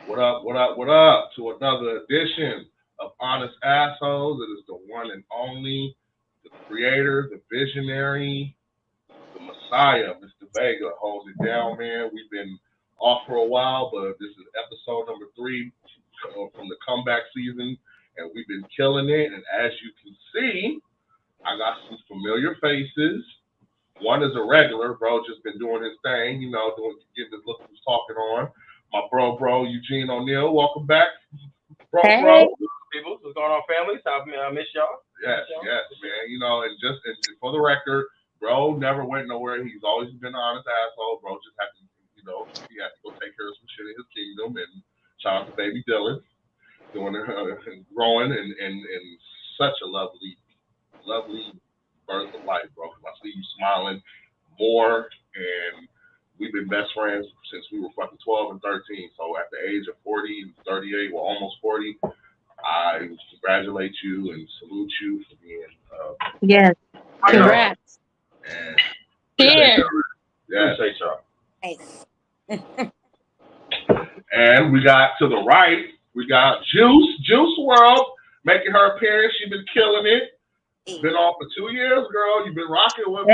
What up, what up, what up to another edition of Honest Assholes. It is the one and only, the creator, the visionary, the Messiah, Mr. Vega holds it down, man. We've been off for a while, but this is episode number three from the comeback season, and we've been killing it. And as you can see, I got some familiar faces. One is a regular, bro, just been doing his thing, doing getting his look who's talking on. My bro, Eugene O'Neill, welcome back, bro. Hey. People, what's going on, families? I miss y'all. Yes, man. And for the record, bro never went nowhere. He's always been an honest asshole. Bro just had to, he had to go take care of some shit in his kingdom. And shout out to baby Dylan, doing and growing and such a lovely birth of life, bro. I see you smiling more, and we've been best friends since we were fucking 12 and 13. So at the age of 40 and 38, well, almost 40, I congratulate you and salute you for being. Yes. Congrats. And Cheers. yeah. Say y'all. Nice. And we got to the right, we got Juice World making her appearance. She's been killing it. Been on for 2 years, girl. You've been rocking with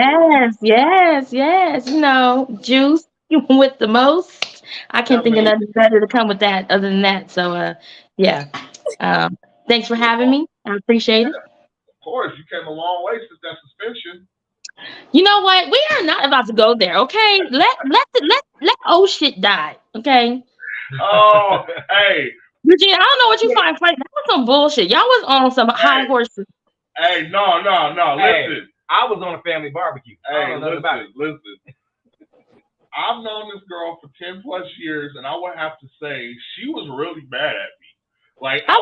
Yes. Juice with the most. I can't think of nothing better to come with that other than that. So, yeah. Thanks for having me. I appreciate it. Of course, you came a long way since that suspension. You know what? We are not about to go there, okay? Let old shit die, okay? Oh, hey. Eugene, I don't know what you find funny. That was some bullshit. Y'all was on some high horses. Hey, no. Hey, Listen. I was on a family barbecue. Hey, listen. I've known this girl for 10 plus years, and I would have to say she was really mad at me. Like I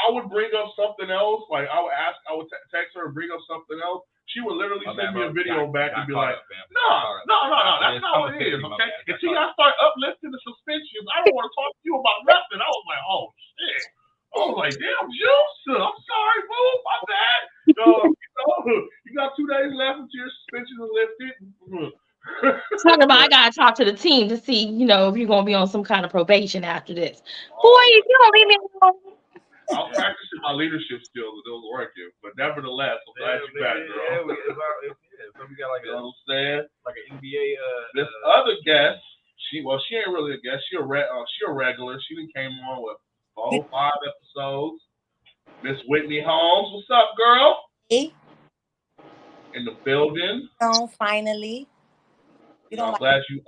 would bring up something else. Like I would text her and bring up something else. She would literally send me a video back and be like, "No, that's not what it is." Okay, until I start uplifting the suspensions, I don't want to talk to you about nothing. I was like, "Oh shit." I was like, "Damn, Juice, I'm sorry, boo, my bad." You got 2 days left until your suspension is lifted. Talking about I gotta talk to the team to see, if you're gonna be on some kind of probation after this. Boy, if you don't leave me alone. I was practicing my leadership skills and it was working, but nevertheless, I'm glad you're back, girl. So we got like you know what I'm saying? Like an NBA. This other guest, she ain't really a guest. She a regular. She done came on with 4-5 episodes. Miss Whitney Holmes, what's up, girl? Hey. In the building. Oh, finally. I'm glad you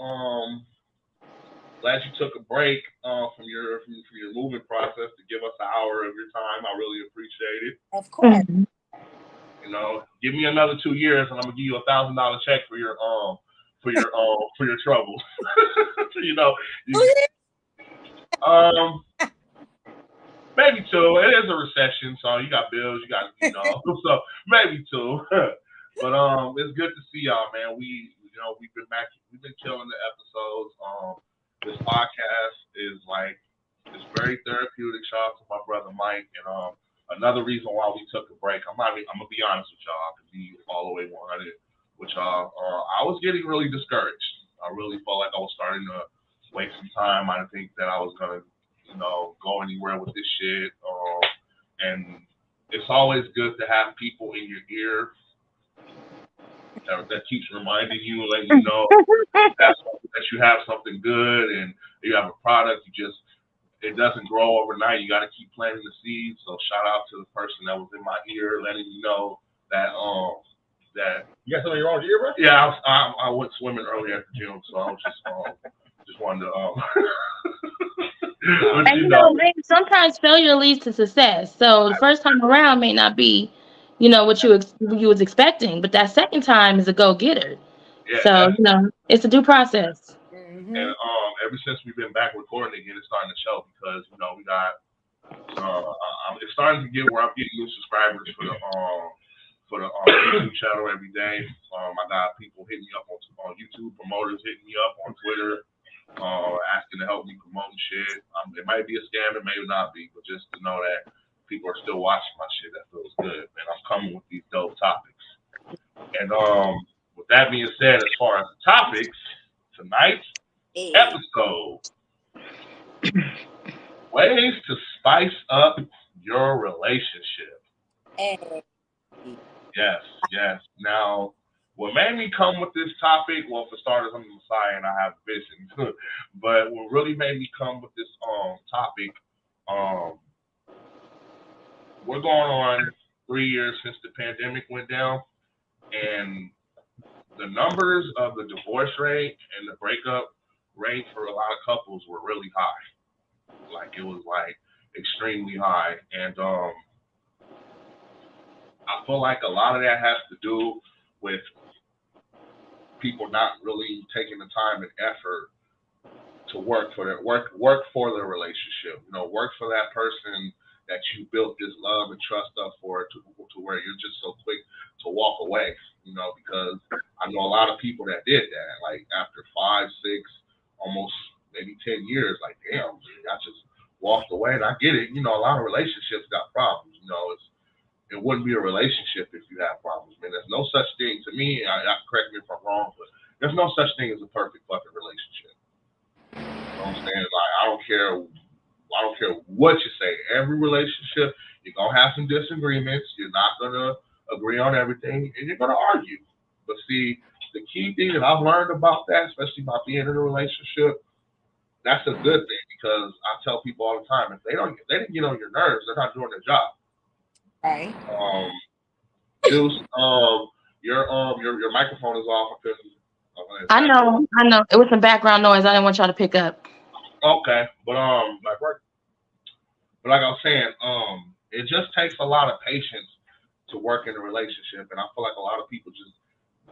took a break from your moving process to give us an hour of your time. I really appreciate it. Of course. Give me another 2 years, and I'm gonna give you $1,000 check for your troubles. Maybe 2. It is a recession, so you got bills, so maybe 2. But it's good to see y'all, man. We've been back. We've been killing the episodes. This podcast is it's very therapeutic. Shout out to my brother Mike, and another reason why we took a break. I'm gonna be honest with y'all. I can be all the way 100 with y'all. I was getting really discouraged. I really felt like I was starting to waste some time. I didn't think that I was gonna, go anywhere with this shit. And it's always good to have people in your ear that keeps reminding you, letting you know that you have something good and you have a product. It doesn't grow overnight. You got to keep planting the seeds. So shout out to the person that was in my ear, letting me know that that you got something wrong with your ear, bro? Yeah, I went swimming earlier at the gym, so I was just wanted to. And sometimes failure leads to success. So the first time around may not be, what you was expecting, but that second time is a go getter. Yeah, so it's a due process. Mm-hmm. And ever since we've been back recording again, it's starting to show because we got. It's starting to get where I'm getting new subscribers for the YouTube channel every day. I got people hitting me up on YouTube, promoters hitting me up on Twitter. Asking to help me promote shit. It might be a scam, it may not be, but just to know that people are still watching my shit, that feels good. And I'm coming with these dope topics. And with that being said, as far as the topics, tonight's episode Ways to spice up your relationship. Hey. Yes, yes. Now, what made me come with this topic? Well, for starters, I'm the Messiah and I have vision. But what really made me come with this topic, um, we're going on 3 years since the pandemic went down, and the numbers of the divorce rate and the breakup rate for a lot of couples were really high. Like it was like extremely high, and I feel like a lot of that has to do with people not really taking the time and effort to work for their relationship. You know, work for that person that you built this love and trust up for to where you're just so quick to walk away. You know, because I know a lot of people that did that. Like after 5, 6, almost maybe 10 years, like damn, I just walked away. And I get it. You know, a lot of relationships got problems. You know, it wouldn't be a relationship if you have problems, man. There's no such thing to me. Correct me if I'm wrong, but there's no such thing as a perfect fucking relationship. You know what I'm saying? Like I don't care. I don't care what you say. Every relationship, you're gonna have some disagreements. You're not gonna agree on everything, and you're gonna argue. But see, the key thing that I've learned about that, especially about being in a relationship, that's a good thing because I tell people all the time if they didn't get on your nerves, they're not doing their job. Right. Um, Juice, your microphone is off. I couldn't. I know, I know. It was some background noise. I didn't want y'all to pick up. Okay, but like I was saying, it just takes a lot of patience to work in a relationship, and I feel like a lot of people just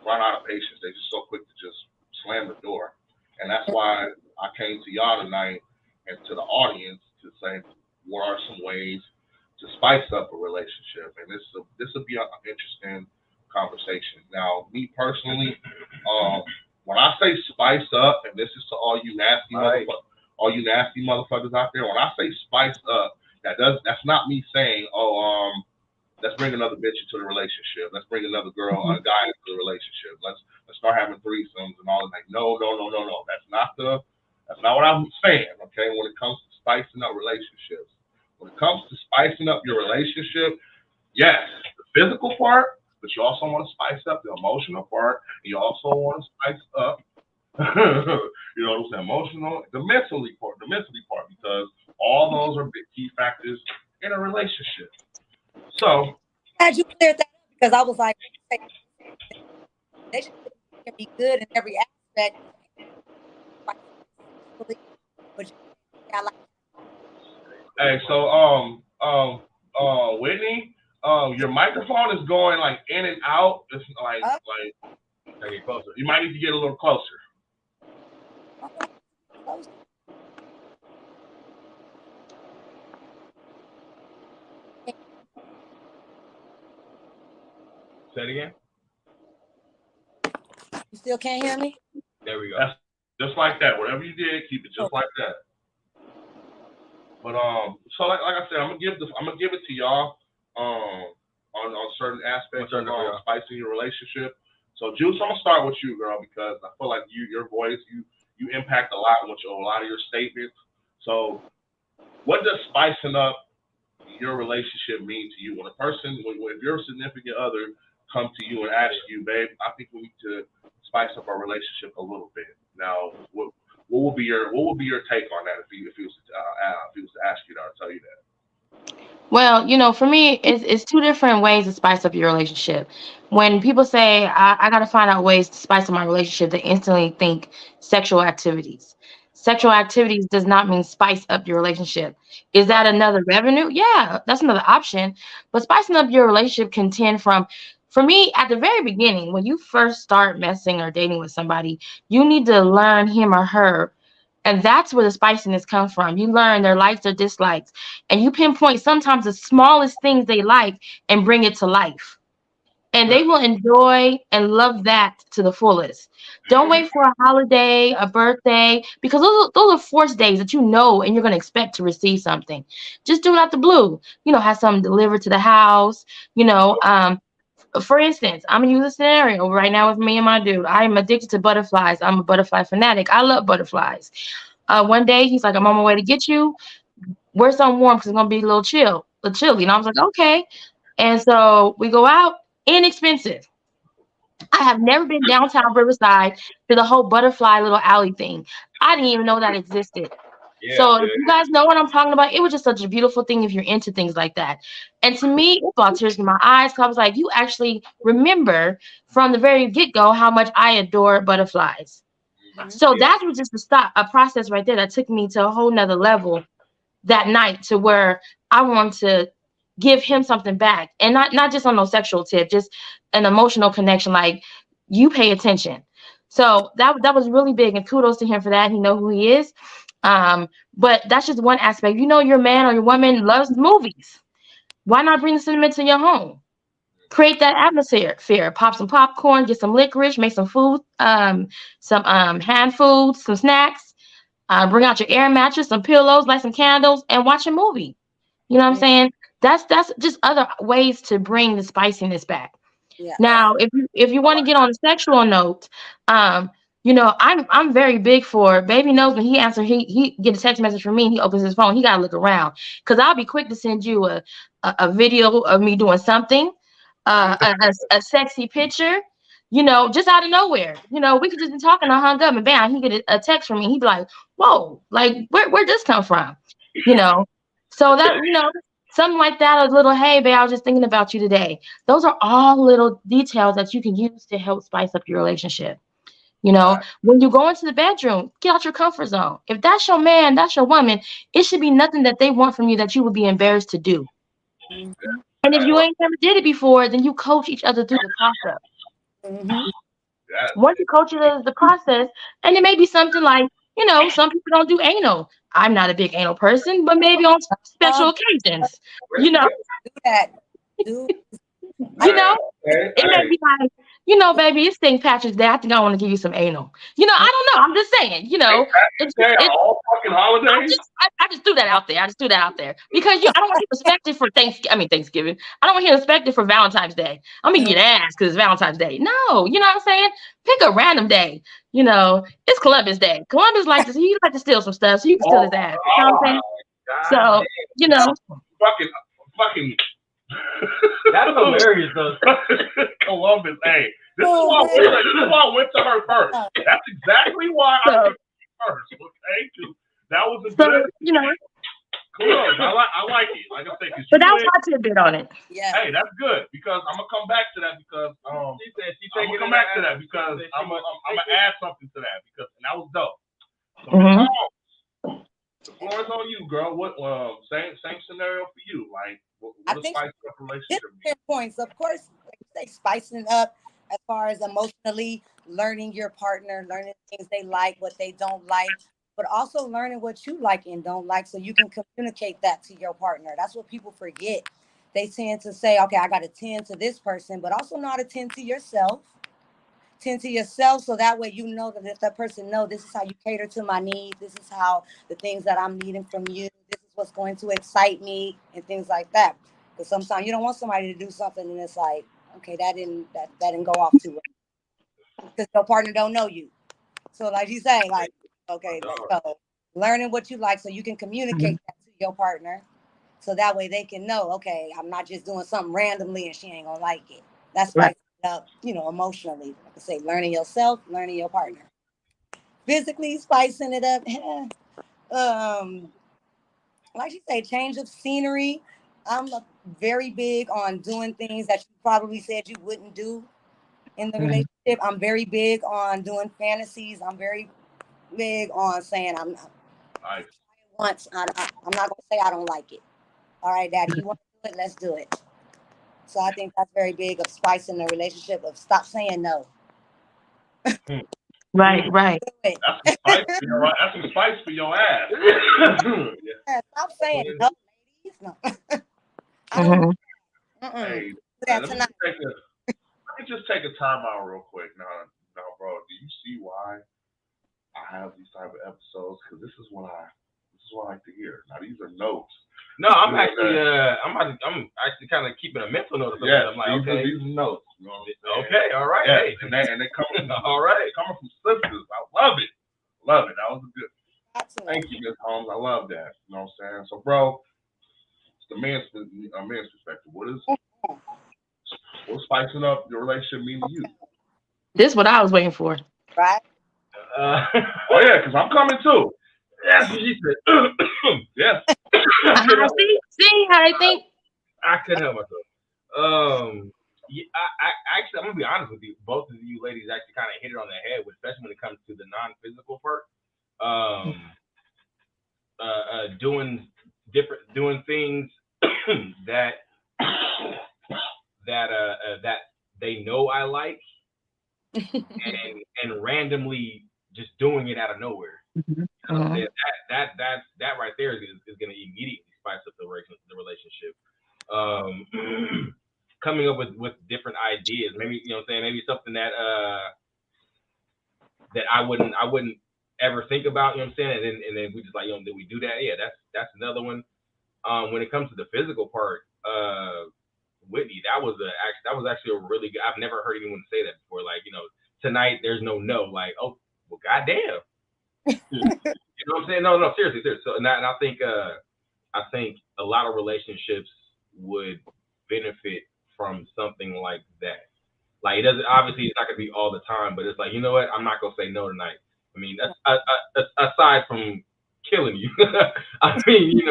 run out of patience. They're just so quick to just slam the door, and that's why I came to y'all tonight and to the audience to say what are some ways to spice up a relationship, and this will be an interesting conversation. Now, me personally, when I say spice up, and this is to all you nasty motherfuckers out there, when I say spice up, that's not me saying, oh, let's bring another bitch into the relationship. Let's bring another girl, a guy into the relationship. Let's start having threesomes and all that. Like, no, no, no, no, no. That's not what I'm saying. Okay, when it comes to spicing up relationships, when it comes to spicing up your relationship, yes, the physical part, but you also want to spice up the emotional part. And you also want to spice up, you know what I'm saying, emotional, the mentally part, because all those are big key factors in a relationship. So, Glad you cleared that up because I was like, hey, they can be good in every aspect, but I like. hey, so Whitney, your microphone is going like in and out. It's like Get closer. you might need to get a little closer. Say it again. You still can't hear me? There we go. That's just like that. Whatever you did, keep it just like that. But so like I said, I'm gonna give it to y'all on certain aspects of spicing your relationship. So Juice, I'm gonna start with you, girl, because I feel like your voice, you impact a lot with a lot of your statements. So what does spicing up your relationship mean to you? When if your significant other come to you and ask you, babe, I think we need to spice up our relationship a little bit. Now, what would be your take on that if he was to ask you that or tell you that? Well, for me, it's two different ways to spice up your relationship. When people say, I got to find out ways to spice up my relationship, they instantly think sexual activities. Sexual activities does not mean spice up your relationship. Is that another revenue? Yeah, that's another option. But spicing up your relationship can tend from, for me, at the very beginning, when you first start messing or dating with somebody, you need to learn him or her. And that's where the spiciness comes from. You learn their likes or dislikes, and you pinpoint sometimes the smallest things they like and bring it to life. And they will enjoy and love that to the fullest. Don't wait for a holiday, a birthday, because those are forced days that and you're going to expect to receive something. Just do it out the blue. Have something delivered to the house. You know, um, for instance, I'm gonna use a scenario right now with me and my dude. I am addicted to butterflies. I'm a butterfly fanatic. I love butterflies. One day he's like, I'm on my way to get you. Wear something warm because it's gonna be a little chilly. And I was like, okay. And so we go out, inexpensive. I have never been downtown Riverside to the whole butterfly little alley thing. I didn't even know that existed. So if you guys know what I'm talking about, it was just such a beautiful thing if you're into things like that. And to me, it brought tears to my eyes because I was like, you actually remember from the very get-go how much I adore butterflies. So that was just a process right there that took me to a whole nother level that night to where I want to give him something back, and not just on no sexual tip, just an emotional connection. Like, you pay attention. So that was really big, and kudos to him for that. He know who he is. But that's just one aspect. You know, your man or your woman loves movies. Why not bring the cinema to your home? Create that atmosphere. Pop some popcorn, get some licorice, make some food, some hand food, some snacks. Bring out your air mattress, some pillows, light some candles, and watch a movie. You know what I'm saying? That's just other ways to bring the spiciness back. Yeah. Now, if you want to get on a sexual note, you know, I'm very big for baby knows when he get a text message from me and he opens his phone, he gotta look around. Cause I'll be quick to send you a video of me doing something, a sexy picture, you know, just out of nowhere. You know, we could just be talking, I hung up and bam, he get a text from me. He'd be like, whoa, like where'd this come from? You know, so that, you know, something like that, a little, hey, babe, I was just thinking about you today. Those are all little details that you can use to help spice up your relationship. You know, when you go into the bedroom, get out your comfort zone. If that's your man, that's your woman, it should be nothing that they want from you that you would be embarrassed to do. And if you ain't never did it before, then you coach each other through the process. Once you coach each other through the process, and it may be something like, you know, some people don't do anal. I'm not a big anal person, but maybe on special occasions, you know. Do that. Do. You know, it may be like, you know, baby, it's St. Patrick's Day. I think I want to give you some anal. You know, I don't know. I'm just saying, you know, all fucking holidays. I just threw that out there. I just threw that out there because I don't want you respected for Thanksgiving. I don't want you respected for Valentine's Day. I'm gonna get ass because it's Valentine's Day. No, you know what I'm saying? Pick a random day. You know, it's Columbus Day. Columbus like to he like to steal some stuff, so you can steal his ass. You know what I'm saying? So, you know, fucking. That's hilarious though. Columbus, hey, this is why I went to her first. That's exactly why I went to her first. Okay, that was a good. You know, cool. I like it. Like I said, but that was my tidbit on it. Yeah. Hey, that's good because I'm gonna come back to that because I'm gonna come back to that because I'm gonna add something to that because that was dope. So, the floor is on you, girl. What same scenario for you? Like, what I think spice up relationship? different points, of course. Like you say, spicing up as far as emotionally learning your partner, learning things they like, what they don't like, but also learning what you like and don't like, so you can communicate that to your partner. That's what people forget. They tend to say, "Okay, I got to tend to this person," but also know how to tend to yourself. Tend to yourself so that way you know that if that person know this is how you cater to my needs, this is how the things that I'm needing from you, this is what's going to excite me and things like that. Because sometimes you don't want somebody to do something and it's like, okay, that didn't go off too well because your partner don't know you. So like you say, like, okay, so learning what you like so you can communicate that to your partner so that way they can know, okay, I'm not just doing something randomly and she ain't gonna like it. That's right. Up, you know, emotionally, like I say, learning yourself, learning your partner, physically spicing it up. Like you say, change of scenery. I'm very big on doing things that you probably said you wouldn't do in the relationship. I'm very big on doing fantasies. I'm very big on saying I'm not. Once I'm not gonna say I don't like it. All right, Daddy, you want to do it? Let's do it. So I think that's very big of spicing the relationship of stop saying no. Right. That's some spice for your ass. Yeah, stop saying no, ladies. No. I don't do that tonight. Let me just take a time out real quick. Now, bro, do you see why I have these type of episodes? Because this is what I like to hear. Now, these are notes. No, I'm actually kind of keeping a mental note. Yeah, I'm like, okay, these are notes. You know okay, all right. Yeah, hey. and they come from all right, coming from sisters. I love it. That was a good. Absolutely. Thank you, Miss Holmes. I love that. You know what I'm saying? So, bro, it's the man's perspective. What's spicing up your relationship mean to you? This is what I was waiting for. Right? Uh, Oh yeah, because I'm coming too. that's what she said. Yes. See how they think. I couldn't help myself. Yeah, I actually, I'm gonna be honest with you. Both of you ladies actually kind of hit it on the head, especially when it comes to the non-physical part. Doing things that that they know I like, and randomly just doing it out of nowhere. You know what I'm saying? That right there is gonna immediately spice up the relationship. Coming up with different ideas. Maybe, you know what I'm saying, maybe something that that I wouldn't ever think about, you know what I'm saying? And then we just like, did we do that? Yeah, that's another one. When it comes to the physical part, Whitney, that was actually a really good. I've never heard anyone say that before. Like, tonight there's no. Like, oh well, goddamn. You know what I'm saying? No, seriously. So, and I think a lot of relationships would benefit from something like that. Like, it doesn't, obviously it's not gonna be all the time, but it's like, you know what? I'm not gonna say no tonight. I mean, aside from killing you, I mean,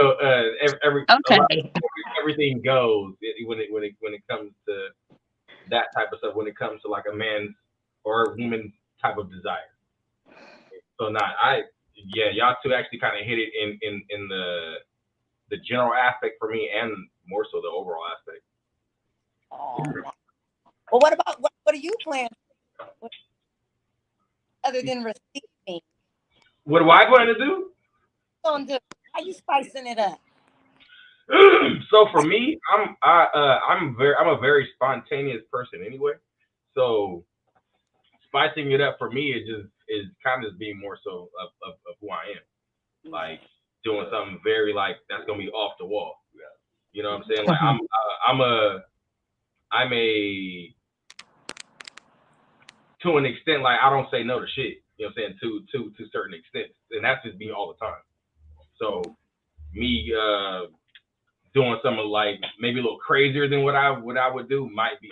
everything goes when it comes to that type of stuff. When it comes to like a man's or a woman's type of desire. So y'all two actually kind of hit it in the general aspect for me, and more so the overall aspect. Oh, well, what about what do you plan other than receiving? What do I plan to do? How you spicing it up? So for me, I'm a very spontaneous person anyway. So spicing it up for me is kind of being more so of who I am. Like doing something very like that's gonna be off the wall. You know what I'm saying? Like I'm a to an extent, like I don't say no to shit. You know what I'm saying? To certain extents, and that's just me all the time. So me doing something like maybe a little crazier than what I would do might be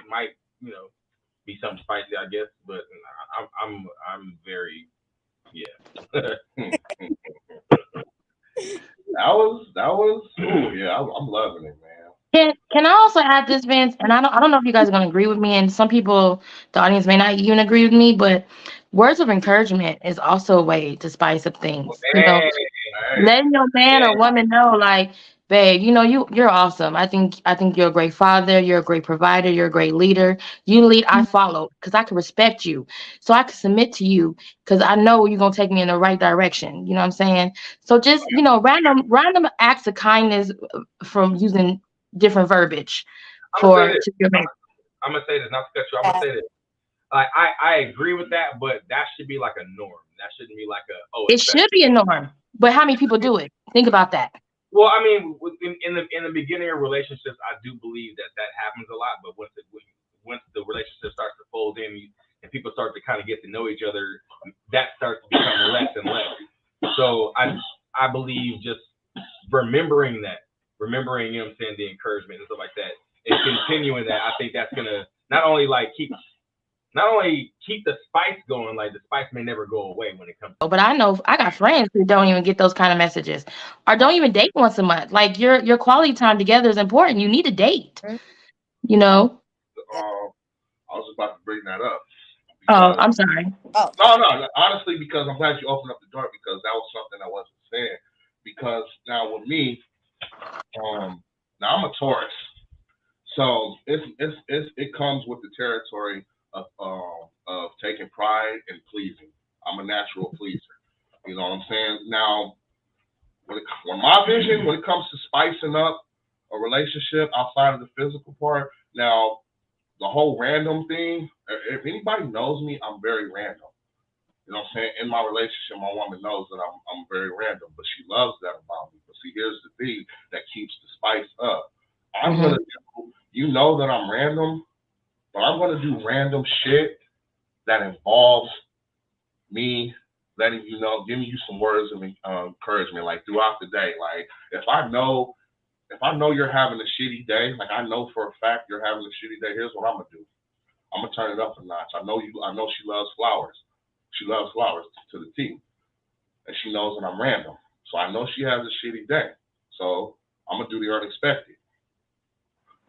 something spicy, I guess. But I'm very That was ooh, yeah, I'm loving it, man. Can I also add this, Vince? And I don't know if you guys are gonna agree with me, and some people, the audience may not even agree with me, but words of encouragement is also a way to spice up things. Letting your man or woman know, like, babe, you're awesome. I think you're a great father, you're a great provider, you're a great leader. You lead, I follow, because I can respect you. So I can submit to you because I know you're gonna take me in the right direction. You know what I'm saying? So just, random acts of kindness from using different verbiage to your man. I'm gonna say this, not to cut you. I'm gonna say this. I agree with that, but that should be like a norm. That shouldn't be like It should be a norm, but how many people do it? Think about that. Well, I mean, in the beginning of relationships, I do believe that happens a lot. But once the relationship starts to fold in, and people start to kind of get to know each other, that starts to become less and less. So I believe just remembering, you know what I'm saying, the encouragement and stuff like that, and continuing that, I think that's gonna not only keep the spice going, like the spice may never go away when it comes to. But I know I got friends who don't even get those kind of messages, or don't even date once a month. Like your quality time together is important. You need a date. You know. I was about to bring that up. Oh, I'm sorry. Oh. No. Honestly, because I'm glad you opened up the door, because that was something I wasn't saying. Because now with me, now I'm a Taurus, so it comes with the territory of taking pride and pleasing. I'm a natural pleaser. You know what I'm saying? Now, when my vision, when it comes to spicing up a relationship outside of the physical part, now the whole random thing. If anybody knows me, I'm very random. You know what I'm saying? In my relationship, my woman knows that I'm very random, but she loves that about me. But see, here's the thing that keeps the spice up. I'm gonna do, that I'm random, but I'm gonna do random shit that involves me letting you know, giving you some words of encouragement, like throughout the day. Like if I know you're having a shitty day, like I know for a fact you're having a shitty day, here's what I'm gonna do. I'm gonna turn it up a notch. I know she loves flowers. She loves flowers to the T. And she knows that I'm random. So I know she has a shitty day. So I'm gonna do the unexpected.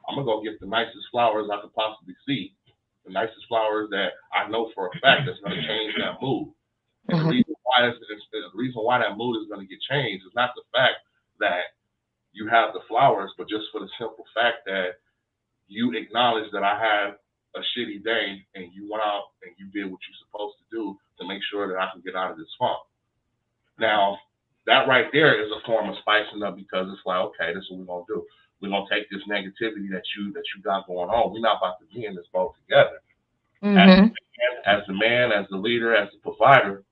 I'm gonna go get the nicest flowers I could possibly see. The nicest flowers that I know for a fact that's gonna change that mood. And the reason why that mood is gonna get changed is not the fact that you have the flowers, but just for the simple fact that you acknowledge that I had a shitty day and you went out and you did what you're supposed to do to make sure that I can get out of this funk. Now, that right there is a form of spicing up because it's like, okay, this is what we're gonna do. We're gonna take this negativity that you got going on. We're not about to be in this boat together. As the man, as the leader, as the provider,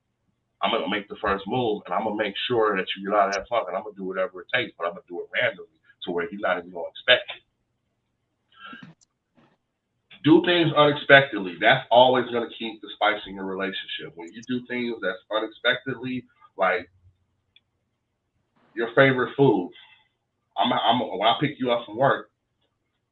I'm gonna make the first move and I'm gonna make sure that you get out of that funk and I'm gonna do whatever it takes, but I'm gonna do it randomly to where you're not even gonna expect it. Do things unexpectedly. That's always gonna keep the spice in your relationship. When you do things that's unexpectedly, like your favorite food. When I pick you up from work,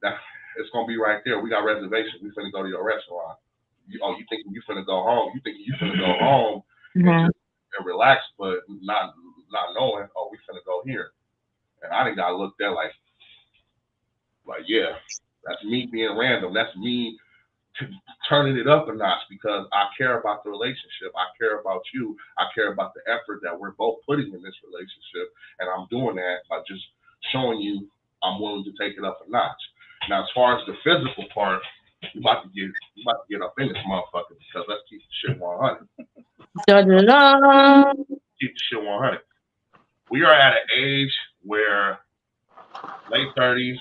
it's gonna be right there. We got reservations. We finna go to your restaurant. You thinking you finna go home? You thinking you finna go home and relax, but not knowing. Oh, we finna go here, and I didn't got looked at like yeah, that's me being random. That's me turning it up a notch because I care about the relationship. I care about you. I care about the effort that we're both putting in this relationship. And I'm doing that by just showing you I'm willing to take it up a notch. Now, as far as the physical part, we about to get up in this motherfucker because let's keep the shit 100. Keep the shit 100. We are at an age where late 30s,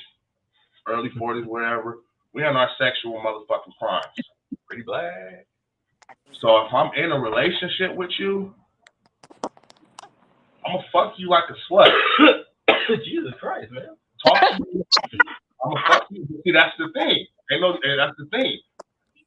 early 40s, whatever, we're in our sexual motherfucking primes. Pretty black. So if I'm in a relationship with you, I'm gonna fuck you like a slut. Jesus Christ, man. Talk to me. I'm gonna fuck you. See, that's the thing. That's the thing.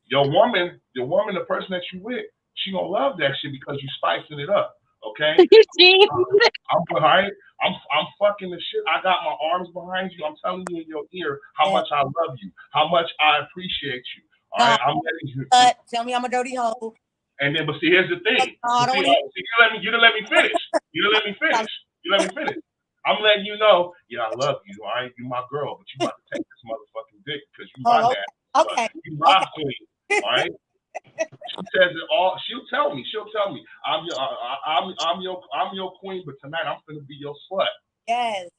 Your woman, the person that you with, she gonna love that shit because you spicing it up. Okay? I'm behind. I'm fucking the shit. I got my arms behind you. I'm telling you in your ear how much I love you, how much I appreciate you. All right, I'm letting you. Tell me I'm a dirty hoe. And then, but see, here's the thing. You didn't let me finish. You let me finish. I'm letting you know. Yeah, I love you. All right, you my girl, but you about to take this motherfucking dick because you my dad. Okay. You my queen. All right. She says it all. She'll tell me. I'm your queen, but tonight I'm gonna be your slut. Yes.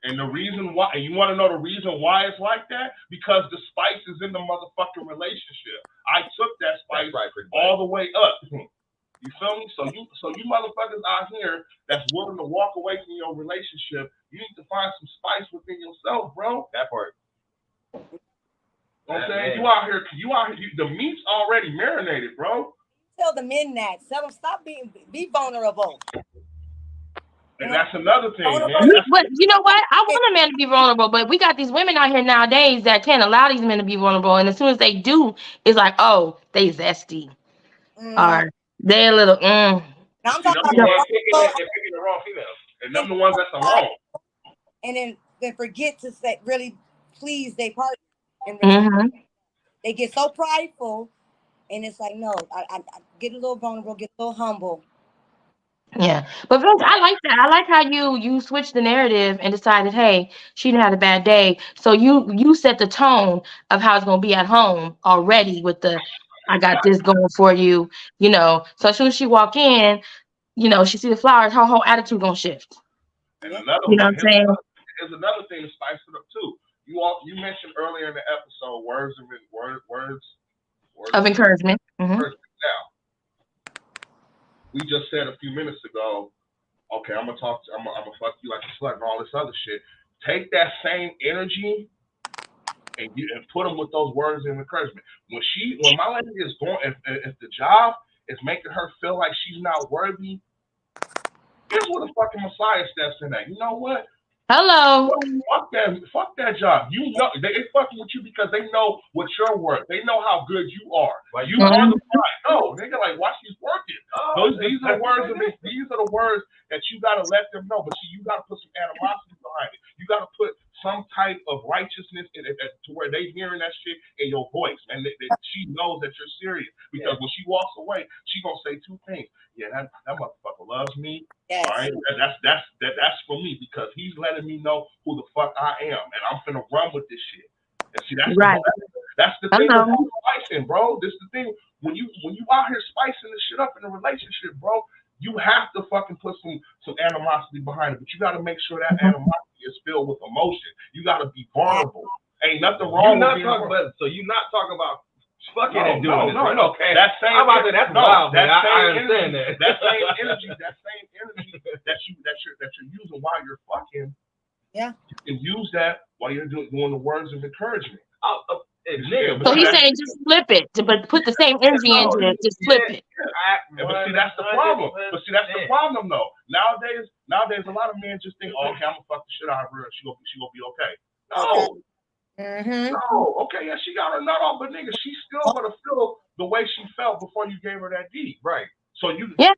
And the reason why, and you want to know the reason why it's like that? Because the spice is in the motherfucking relationship. I took that spice all the way up. You feel me? So you motherfuckers out here that's willing to walk away from your relationship, you need to find some spice within yourself, bro. That part. You know what I'm saying? You out here, the meat's already marinated, bro. Tell the men that. Tell them stop be vulnerable. And that's another thing, man. But you know what? I want a man to be vulnerable, but we got these women out here nowadays that can't allow these men to be vulnerable. And as soon as they do, it's like, oh, they zesty. Or they're a little, Now I'm talking about picking the wrong females. And them the ones that's wrong. And then forget to say, really please their partner. They get so prideful, and it's like, no, I get a little vulnerable, get a little humble. Yeah, but Vince, I like that. I like how you switched the narrative and decided, hey, she didn't have a bad day. So you set the tone of how it's gonna be at home already with the, I got this going for you, you know. So as soon as she walk in, you know, she see the flowers, her whole attitude gonna shift. And another you know what I'm saying? There's another thing to spice it up too. You mentioned earlier in the episode words of encouragement. Now, we just said a few minutes ago, okay, I'm gonna fuck you like a slut and all this other shit. Take that same energy and put them with those words of encouragement. When my lady is going, if the job is making her feel like she's not worthy, here's where the fucking Messiah steps in at. You know what? Hello. Fuck that job. You know they fucking with you because they know what you're worth. They know how good you are. Like you are the prize. No, nigga, like watch these working. These are the words. These are the words that you gotta let them know. But see, you gotta put some animosity behind it. You gotta put some type of righteousness in it to where they hearing that shit in your voice, and she knows that you're serious. Because when she walks away, she gonna say two things. Yeah, that motherfucker loves me. Yes. All right, that's for me because he's letting me know who the fuck I am, and I'm finna run with this shit. And see, that's the thing about spicing, bro. This is the thing when you out here spicing this shit up in a relationship, bro. You have to fucking put some animosity behind it, but you got to make sure that animosity is filled with emotion. You got to be vulnerable. Ain't nothing wrong with being vulnerable. So you're not talking about fucking and doing this. No. Okay. That same that's wild, man. I understand that. That same energy that you're using while you're fucking. Yeah. You can use that while you're doing the words of encouragement. So he's saying just flip it, but put the same energy into it. Just flip it. But see, that's the problem. The problem, though. Nowadays, a lot of men just think, "Oh, okay, I'm gonna fuck the shit out of her, and she gonna be okay." No. Mm-hmm. No, okay, yeah, she got her nut off, but nigga, she's still gonna feel the way she felt before you gave her that D. Right. So you gave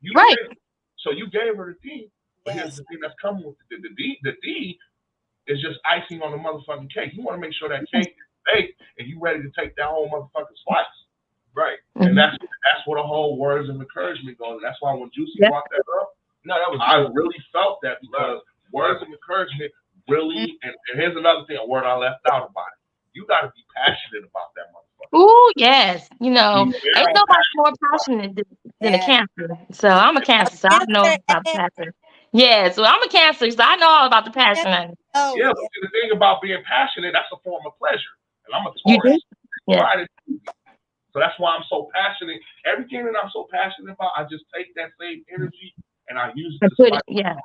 her the D, but here's the thing that's coming with it. The D is just icing on the motherfucking cake. You want to make sure that cake is baked and you ready to take that whole motherfucking slice. Right. And that's where the whole words of encouragement goes. That's why when Juicy brought that up, I really felt that because words of encouragement really, and here's another thing, a word I left out about it. You got to be passionate about that motherfucker. Ooh, yes. You know, ain't nobody more passionate than a Cancer. So I'm a Cancer, so I know about the passion. Yeah, so I'm a Cancer, so I know all about the passion. But the thing about being passionate, that's a form of pleasure. And I'm a Taurus. Yeah. So that's why I'm so passionate. Everything that I'm so passionate about, I just take that same energy and I use it to put it. Yeah.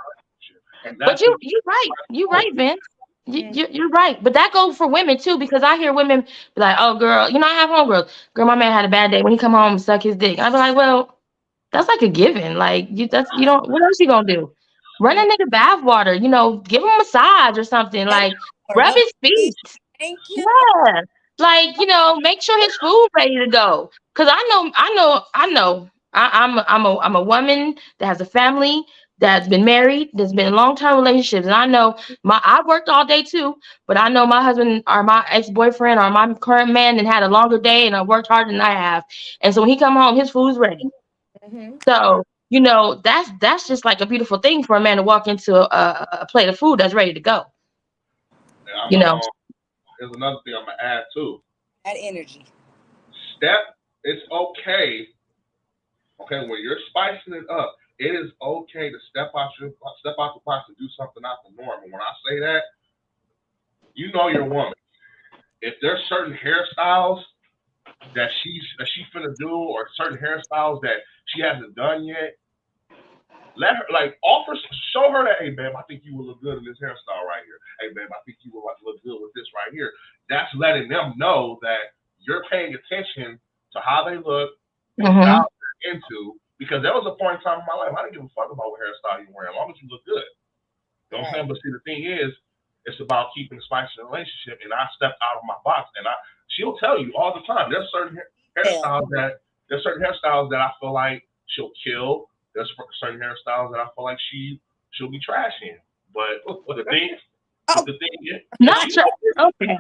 But you're right. You're right, Vince. You're right. But that goes for women too, because I hear women be like, "Oh, girl, I have homegirls. Girl, my man had a bad day. When he come home, suck his dick." I be like, "Well, that's like a given. Like you don't. What else you gonna do? Run that nigga bath water. Give him a massage or something. Like rub his feet. Thank you. Yeah. Like make sure his food ready to go. Cause I know. I'm a woman that has a family, that's been married, that's been in long-term relationships, and I know I worked all day too, but I know my husband or my ex-boyfriend or my current man and had a longer day and I worked harder than I have, and so when he come home, his food's ready. Mm-hmm. So that's just like a beautiful thing for a man to walk into a plate of food that's ready to go. There's another thing I'm gonna add too. Add energy. It's okay. Okay, when you're spicing it up, it is okay to step out the box and do something out the norm. And when I say that, you know your woman. If there's certain hairstyles that she finna do, or certain hairstyles that she hasn't done yet, let her show her that, hey babe, I think you will look good in this hairstyle right here. Hey babe, I think you will look good with this right here. That's letting them know that you're paying attention to how they look and how they're into. Because there was a point in time in my life I didn't give a fuck about what hairstyle you wear as long as you look good. You know what I'm saying? But see, the thing is, it's about keeping the spice in the relationship. And I stepped out of my box, and she'll tell you all the time. There's certain hairstyles that I feel like she'll kill. There's certain hairstyles that I feel like she'll be trash in. But the thing is, okay.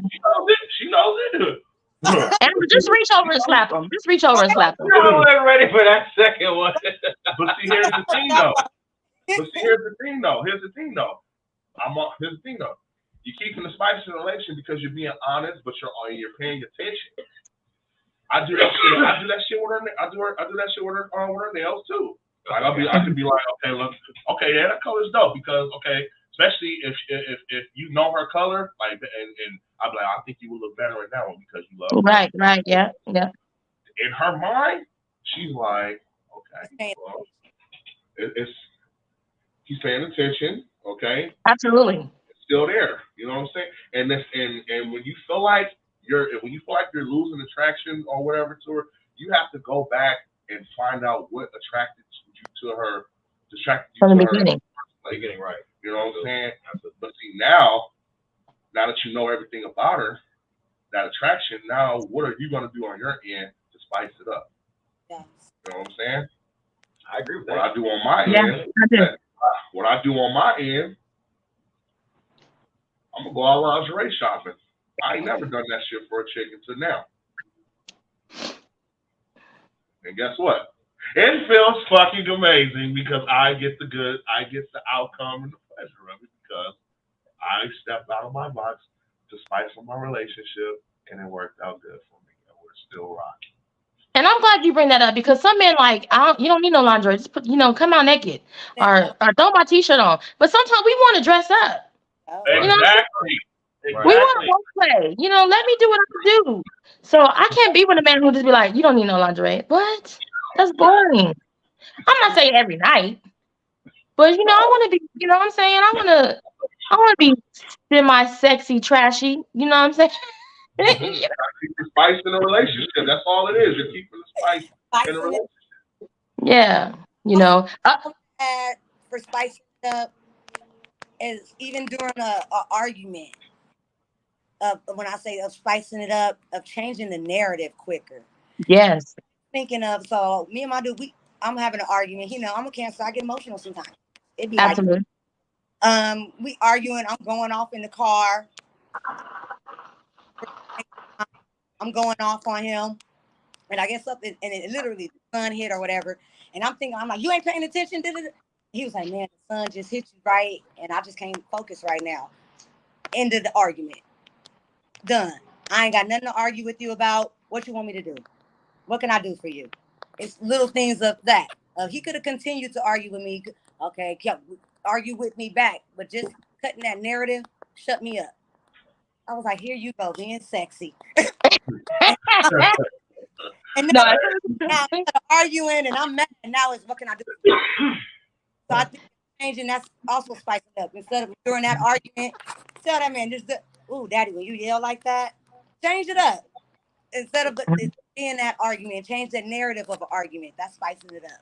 She knows it. And just reach over and slap him. Just reach over and slap him. I wasn't ready for that second one. But see, here's the thing though. Here's the thing though. Here's the thing though. You're keeping the spice in the relation because you're being honest, but you're paying attention. I do that shit with her. I do that shit with her nails too. Like I could be like, okay, look, okay, yeah, that color's dope because especially if you know her color, like, and I'm like, I think you would look better in that one because you love her. Right, yeah. In her mind, she's like, okay, well, he's paying attention, okay? Absolutely. It's still there, you know what I'm saying? And when you feel like you're losing attraction or whatever to her, you have to go back and find out what attracted you to her, from the beginning. Beginning, right? You know what I'm saying? But see now that you know everything about her, that attraction. Now, what are you gonna do on your end to spice it up? Yes. You know what I'm saying? I agree with that. What I do on my end, what I do on my end, I'm gonna go out lingerie shopping. I ain't never done that shit for a chick until now. And guess what? It feels fucking amazing because I get the outcome and the pleasure of it because I stepped out of my box to spice up my relationship and it worked out good for me. And we're still rocking. And I'm glad you bring that up because some men you don't need no lingerie. Just put, come out naked or throw my t-shirt on. But sometimes we want to dress up. Exactly. We want to play. Let me do what I do. So I can't be with a man who just be like, you don't need no lingerie. What? That's boring. I'm not saying every night, but I want to be. You know what I'm saying? I want to be semi-sexy, trashy. You know what I'm saying? Keep the spice in a relationship. That's all it is. You're keeping the spice in a relationship. Yeah, for spicing it up is even during a argument. When I say of spicing it up, of changing the narrative quicker. Yes. Thinking of me and my dude, I'm having an argument. I'm a Cancer. I get emotional sometimes. It'd be absolutely. We arguing. I'm going off in the car. I'm going off on him, and I get something, and it literally the sun hit or whatever. And I'm like, you ain't paying attention. He was like, man, the sun just hit you right, and I just can't focus right now. End of the argument. Done. I ain't got nothing to argue with you about. What you want me to do? What can I do for you? It's little things of that. He could have continued to argue with me. Okay, kept argue with me back, but just cutting that narrative shut me up. I was like, here you go, being sexy. and now I'm arguing and I'm mad. And now it's what can I do? So I think changing that's also spicing up. Instead of during that argument, tell that man, ooh, daddy, when you yell like that, change it up. Instead of being that argument, change the narrative of an argument. That's spicing it up.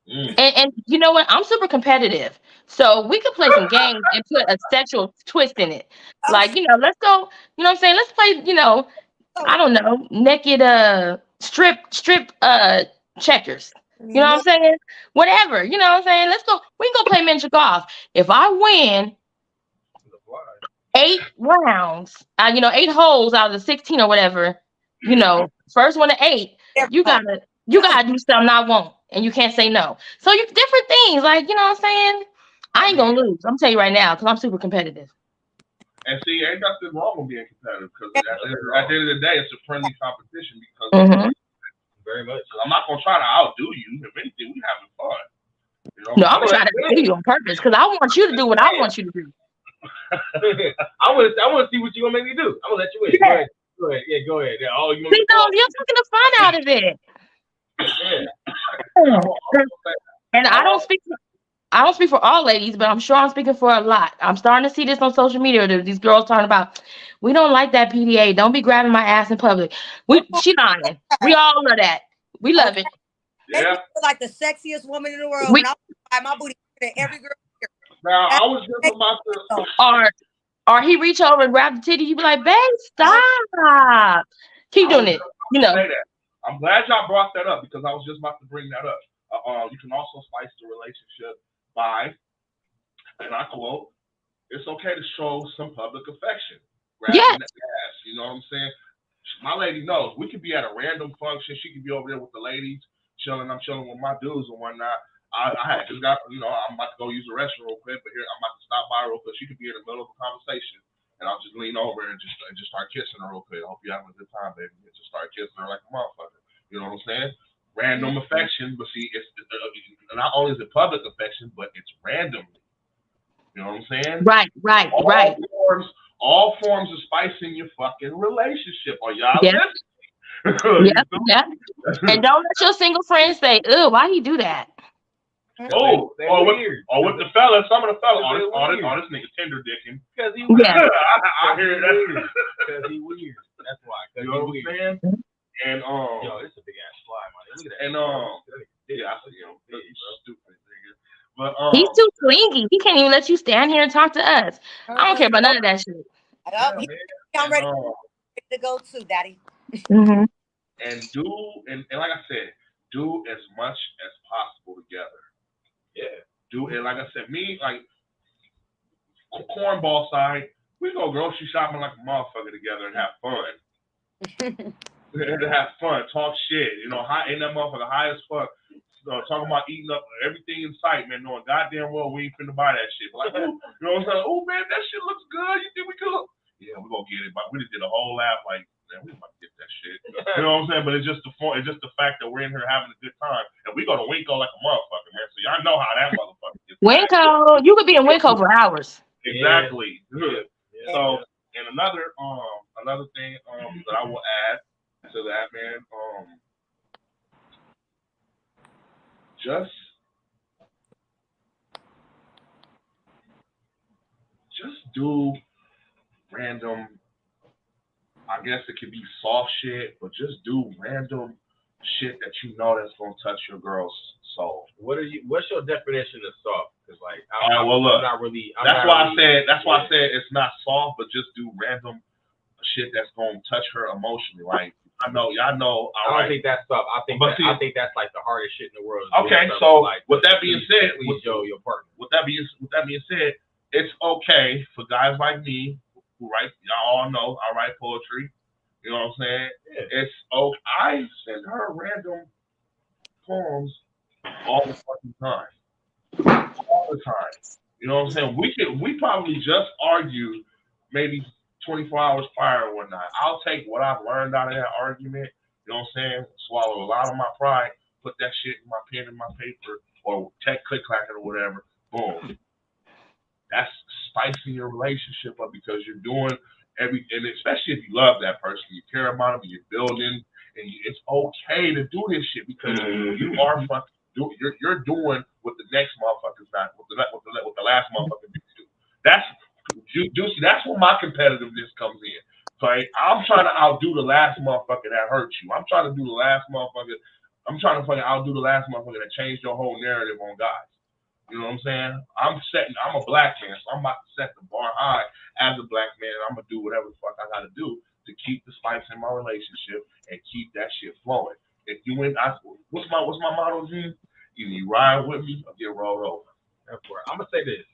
And you know what? I'm super competitive. So we could play some games and put a sexual twist in it. Like, let's go, you know what I'm saying? Let's play, I don't know, naked strip checkers. You know what I'm saying? Whatever. You know what I'm saying? We can go play miniature golf. If I win 8 rounds, 8 holes out of the 16 or whatever, first one to 8, you gotta do something I won't. And you can't say no. So you different things, like, you know what I'm saying? I ain't gonna lose. I'm gonna tell you right now, because I'm super competitive. And see, ain't nothing wrong with being competitive, because at the end of the day, it's a friendly competition because very much. I'm not gonna try to outdo you. If anything, we having fun. No, I'm gonna try to outdo you on purpose because I want you to do what I want you to do. I want to see what you're gonna make me do. I'm gonna let you in. Yeah. Go ahead. Yeah, go ahead. Yeah. Oh, you're taking the fun out of it. And I don't speak for all ladies, but I'm sure I'm speaking for a lot. I'm starting to see this on social media. These girls talking about, we don't like that PDA. Don't be grabbing my ass in public. She lying. We all love that. We love it. Yeah. They feel like the sexiest woman in the world. When I my booty to every girl here. Now I was just about to. Or he reach over and grab the titty. You be like, babe, stop. Keep doing it. Say that. I'm glad y'all brought that up because I was just about to bring that up. You can also spice the relationship by, and I quote, it's okay to show some public affection. Yes. Ass, you know what I'm saying? My lady knows. We could be at a random function. She could be over there with the ladies chilling. I'm chilling with my dudes and whatnot. I had just got, I'm about to go use the restroom real quick, but here I'm about to stop by real quick. She could be in the middle of a conversation, and I'll just lean over and just start kissing her real quick. I hope you're having a good time, baby. And just start kissing her like a motherfucker. You know what I'm saying? Random affection, but see, it's not only is it public affection, but it's randomly. You know what I'm saying? Right. All forms of spicing your fucking relationship. Are y'all listening? Yeah. And don't let your single friends say, "Ugh, why he do that?" Or with the fellas, some of the fellas, this nigga Tinder dicking. Because he weird. I hear that. Because he weird. That's why. You know what I'm saying? And yo, it's a big ass fly, man. Look at that. And I said, he's stupid, nigga. But He's too clingy. He can't even let you stand here and talk to us. I don't care about none of that shit. yeah, I'm and, ready to go too, Daddy. Mm-hmm. and do and like I said, do as much as possible together. Yeah. Do and like I said, me like cornball side, we go grocery shopping like a motherfucker together and have fun. And have fun, talk shit, you know, high ain't that motherfucker high as fuck. Talking about eating up everything in sight, man, knowing goddamn well we ain't finna buy that shit. But like, ooh, you know what I'm saying? Oh man, that shit looks good. You think we could? Yeah, we gonna get it. But we just did a whole laugh like, man, we about to get that shit. You know what I'm saying? But it's just the fun, it's just the fact that we're in here having a good time, and we gonna Winko like a motherfucker, man. So y'all know how that motherfucker gets. Winko, you could be in Winko for hours. Exactly. Yeah. So, and another thing that I will add to that, man, just do random. I guess it could be soft shit, but just do random shit that you know that's gonna touch your girl's soul. What's your definition of soft? Because like, I'm not really. That's why I said it's not soft, but just do random shit that's gonna touch her emotionally. Like I know, y'all know. I don't think that's soft. I think that's like the hardest shit in the world. Okay, so like, with that being said, your partner. With that being said, it's okay for guys like me who write. Y'all all know I write poetry. You know what I'm saying? Yeah. It's I send her random poems all the fucking time. All the time. You know what I'm saying? We probably just argue maybe 24 hours prior or whatnot. I'll take what I've learned out of that argument, you know what I'm saying? Swallow a lot of my pride, put that shit in my pen and my paper, or click clack it or whatever. Boom. That's spicing your relationship up because you're doing and especially if you love that person, you care about them, you're building, and it's okay to do this shit because you are fucking you're doing what the next motherfucker's not, what the last motherfucker didn't do. That's Juicy. That's where my competitiveness comes in. So I'm trying to outdo the last motherfucker that hurt you. I'm trying to do the last motherfucker. I'm trying to fucking outdo the last motherfucker that changed your whole narrative on guys. You know what I'm saying? I'm a black man, so I'm about to set the bar high as a black man, and I'm gonna do whatever the fuck I gotta do to keep the spice in my relationship and keep that shit flowing. If you win, what's my motto, Gene? Either you ride with me or get rolled over. I'm gonna say this,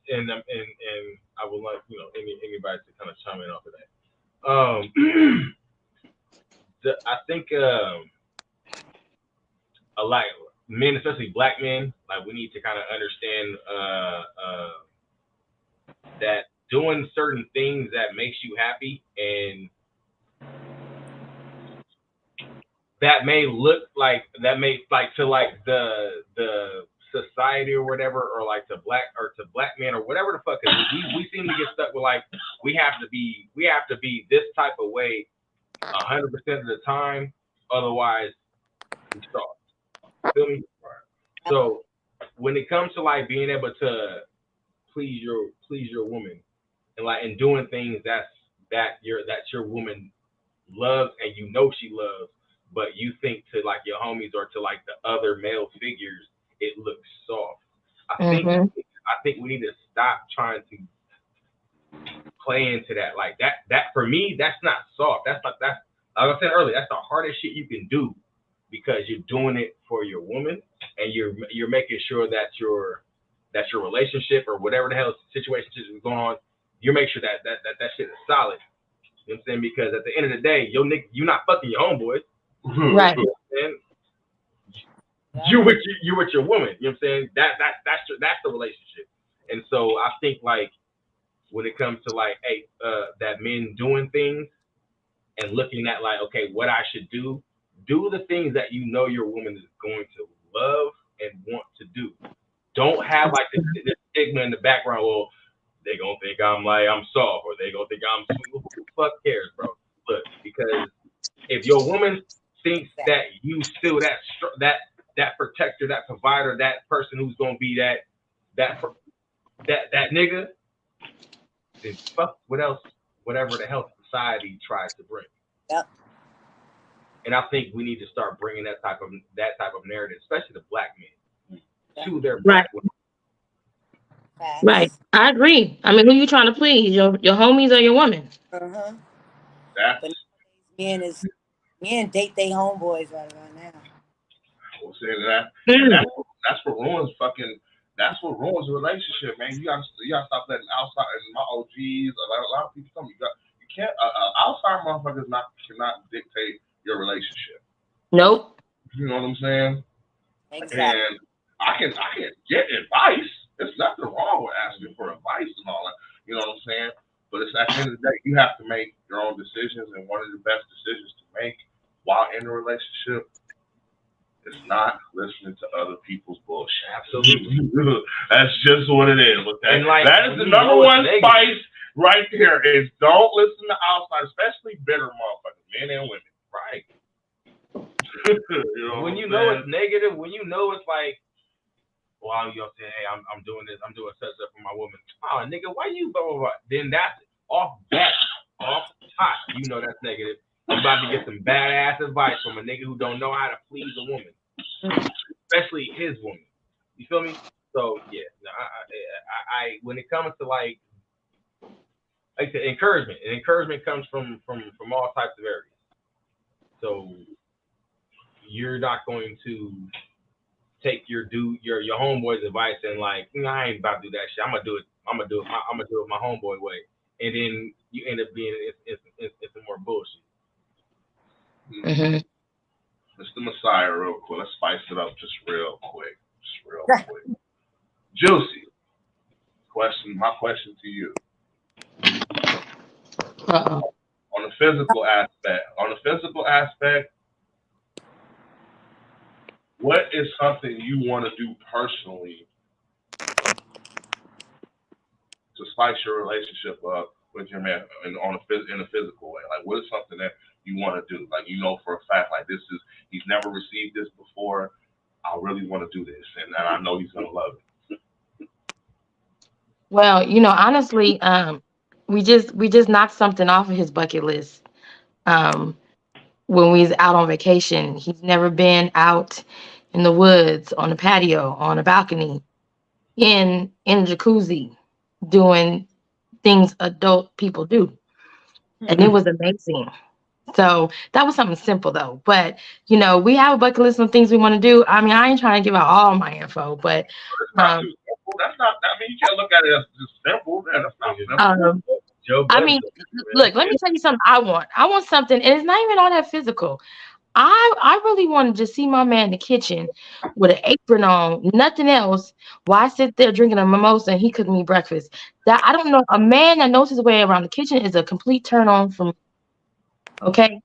and I would like anybody to kind of chime in off of that. I think a lot men, especially black men, like we need to kind of understand that doing certain things that makes you happy and that may look like to like the society or whatever, or like to black men or whatever the fuck. We seem to get stuck with like we have to be this type of way 100% of the time, otherwise we start. Feel me? So when it comes to like being able to please your woman and doing things that your woman loves and you know she loves, but you think to like your homies or to like the other male figures it looks soft. I think we need to stop trying to play into that. Like that for me, that's not soft. That's like I said earlier, that's the hardest shit you can do because you're doing it for your woman and you're making sure that your relationship or whatever the hell situation is going on, you make sure that shit is solid. You know what I'm saying? Because at the end of the day, you're not fucking your homeboys. Right. You know what I'm saying? You with your woman. You know what I'm saying? That's the relationship. And so I think like when it comes to like that men doing things and looking at like, okay, what I should do the things that you know your woman is going to love and want to do. Don't have like this stigma in the background. Well, they gonna think I'm soft, or they gonna think I'm who the fuck cares, bro? Look, because if your woman thinks that you still that protector, that provider, that person who's gonna be that nigga, then fuck whatever the hell society tries to bring. Yep. And I think we need to start bringing that type of narrative, especially the black men, to their black women. Right. Facts. I agree. I mean, who you trying to please? Your homies or your woman? Uh-huh. That's But men date they homeboys right about now. what's saying that, and Mm. that's what ruins fucking. That's what ruins a relationship, man. You gotta stop letting outside and my OGs. A lot of people tell me you can't. Outside motherfuckers cannot dictate your relationship. Nope. You know what I'm saying? Exactly. And I can get advice. There's nothing wrong with asking for advice and all that. You know what I'm saying? But it's at the end of the day, you have to make your own decisions, and one of the best decisions to make while in a relationship is not listening to other people's bullshit. Absolutely. That's just what it is. Okay? And like, that is the you number know it's one negative. spice right there. Is don't listen to outside, especially bitter motherfuckers, men and women. Right. You know When what you I'm know saying? it's negative, when you know it's like, well, you know, say, hey, I'm doing this, I'm doing such stuff for my woman. Oh, nigga, why you blah blah blah? Then that's off top. You know that's negative. You about to get some badass advice from a nigga who don't know how to please a woman, especially his woman. You feel me? So yeah, no, I when it comes to like I said, encouragement, and encouragement comes from all types of areas. So you're not going to take your homeboy's advice and like, I ain't about to do that shit. I'm gonna do it my homeboy way, and then you end up being it's some more bullshit. Mm-hmm. Mr. Messiah, real quick. Let's spice it up just real quick. Juicy. My question to you. Uh-oh. On the physical aspect, what is something you want to do personally to spice your relationship up with your man in a physical way? Like, what is something that you want to do? Like, for a fact, like he's never received this before. I really want to do this, and I know he's gonna love it. Well, honestly, we just knocked something off of his bucket list. When we was out on vacation, he's never been out in the woods, on the patio, on a balcony, in a jacuzzi, doing things adult people do, and it was amazing. So that was something simple though. But we have a bucket list of things we want to do. I mean, I ain't trying to give out all my info, but It's not too simple. That's not. I mean, you can't look at it as just simple. Man, that's not simple. Joe I Budden, mean, look, let me tell you something. I want something, and it's not even all that physical. I really want to just see my man in the kitchen with an apron on, nothing else, while I sit there drinking a mimosa and he cooking me breakfast. That I don't know. A man that knows his way around the kitchen is a complete turn on for me. Okay,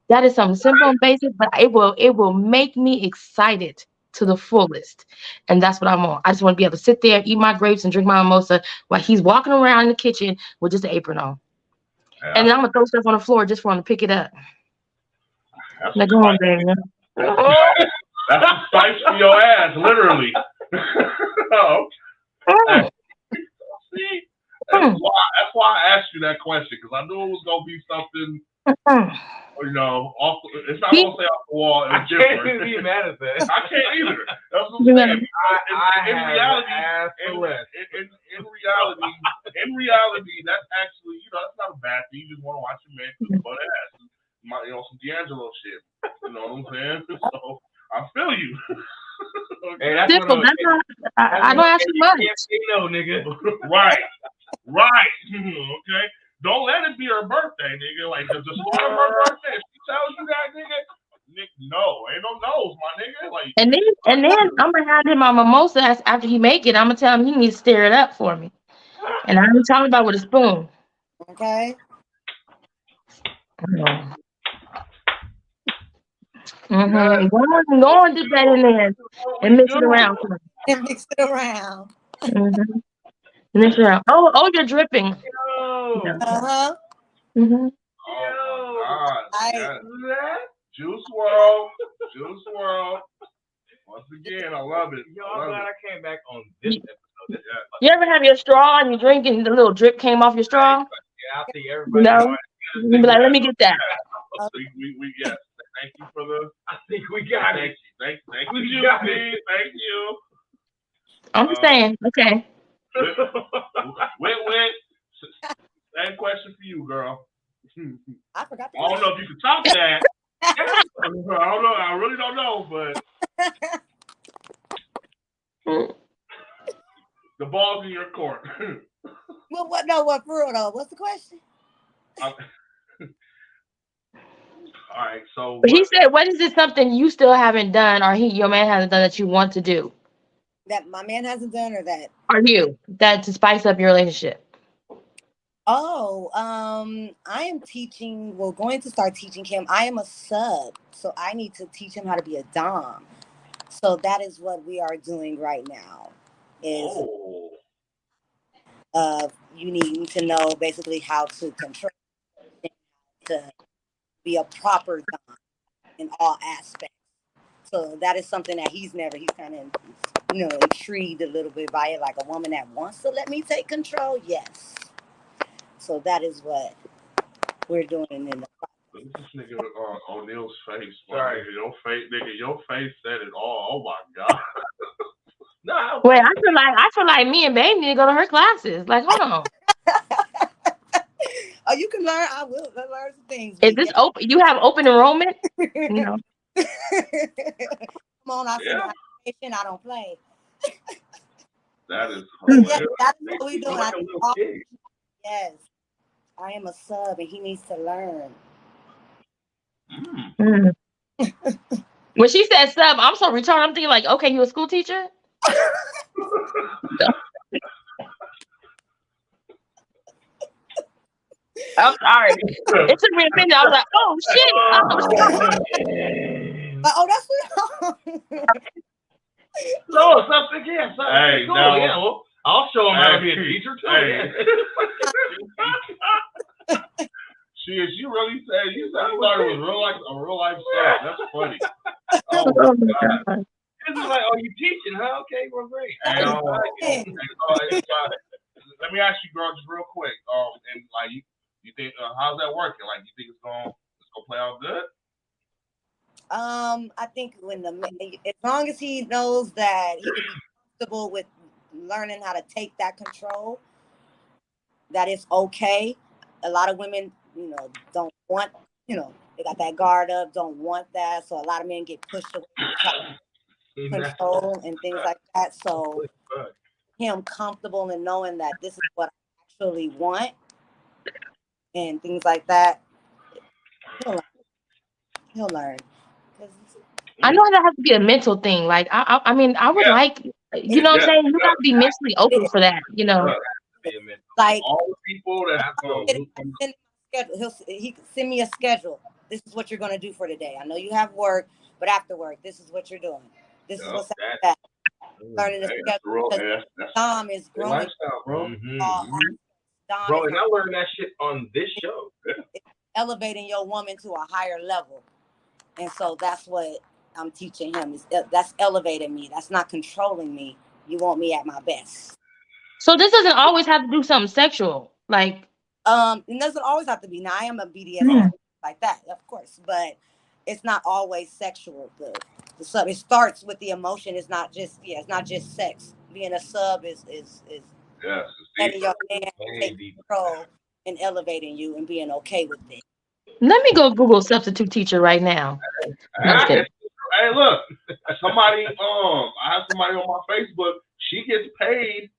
that is something simple and basic, but it will make me excited to the fullest, and that's what I want. I just want to be able to sit there, eat my grapes, and drink my mimosa while he's walking around in the kitchen with just an apron on, and then I'm gonna throw stuff on the floor just for him to pick it up. That's Now a go on, spice. baby. That's a spice for your ass, literally. Oh, Mm. see, that's why I asked you that question, because I knew it was gonna be something, Mm. off. It's not gonna say off the wall. I It's can't different. be mad at that. I can't either. That's what You I'm gotta- saying. I In have reality, asked for less. in reality, that's actually, that's not a bad thing. You just want to watch your man cook butt ass, some D'Angelo shit. You know what I'm saying? So I feel you. Hey, that's Simple. when That's all. I don't ask you much. no, nigga. Right. Okay. Don't let it be her birthday, nigga. Like, the start of her birthday, if she tells you that, nigga, no, ain't no no's, my nigga. Like, And then I'm gonna hand him my mimosa after he make it. I'm gonna tell him he needs to stir it up for me. And I'm talking about with a spoon. Okay. Mm-hmm. Go on, dip that in there and mix it around. And mix it around. Mm-hmm. Mix it around. Oh, you're dripping. Yo. Uh-huh. Mm-hmm. Oh my God. I, Yes. Juice WRLD. Once again, I love it. Yo, I'm glad I came back on this episode. You ever have your straw and you drink and the little drip came off your straw? Yeah, I think everybody. No. You be like, let me get that. We yes. Thank you for the. I think we got it. Thank you. We got it. Thank you. I'm just saying. Okay. Wait. Same question for you, girl. I forgot. I don't know if you can top that. I don't know. I really don't know, but the ball's in your court. Well, what? No, what for real though? What's the question? All right. So he said, "What is it? Something you still haven't done, or your man hasn't done that you want to do? That my man hasn't done, or that? Or you that to spice up your relationship?" Oh, I am teaching. Well, going to start teaching him. I am a sub, so I need to teach him how to be a dom. So that is what we are doing right now. Is you need to know basically how to control, to be a proper dom in all aspects. So that is something that he's kind of, intrigued a little bit by it, like a woman that wants to let me take control. Yes. So that is what we're doing in the This nigga O'Neal's face. Sorry. Your face said it all. Oh my god. No. Wait, I feel like me and Baby need to go to her classes. Like, hold on. Oh, you can learn. I will learn some things. Is this open? You have open enrollment? No. Come on, I see the application. I don't play. That is hilarious. Yes, that's what we doing. Like Yes, I am a sub, and he needs to learn. When she said sub, I'm so retarded. I'm thinking like, okay, you a school teacher? I'm sorry. It took me a minute. I was like, oh shit. Oh, that's what. No, something. Yeah, something. Hey, cool. no. Yeah, well, I'll show him how to be a teacher too. Hey. She really said you thought it was a real life stuff. That's funny. Oh my god. This is like, oh, you teaching, huh? Okay, well, great. Let me ask you, girl, just real quick. And like you think how's that working? Like, you think it's gonna play out good? I think as long as he knows that he can be comfortable with learning how to take that control, that it's okay. A lot of women, don't want, they got that guard up, don't want that. So a lot of men get pushed away from control and things like that. So him comfortable in knowing that this is what I actually want and things like that, he'll learn. I know that has to be a mental thing. Like, I mean, I would like, you know what I'm saying? You got to be mentally open for that, Like, all the people that have he can send me a schedule. This is what you're going to do for today. I know you have work, but after work, this is what you're doing. This is what's that. Learning the schedule. Dom is growing. Bro, and I learned that shit on this show. It's elevating your woman to a higher level. And so that's what I'm teaching him. That's elevating me. That's not controlling me. You want me at my best. So this doesn't always have to do something sexual. Like, it doesn't always have to be. Now I am a BDSM like that, of course, but it's not always sexual. The sub, it starts with the emotion. It's not just sex. Being a sub is letting your man take control and elevating you and being okay with it. Let me go Google substitute teacher right now. Hey, look, somebody. I have somebody on my Facebook. She gets paid.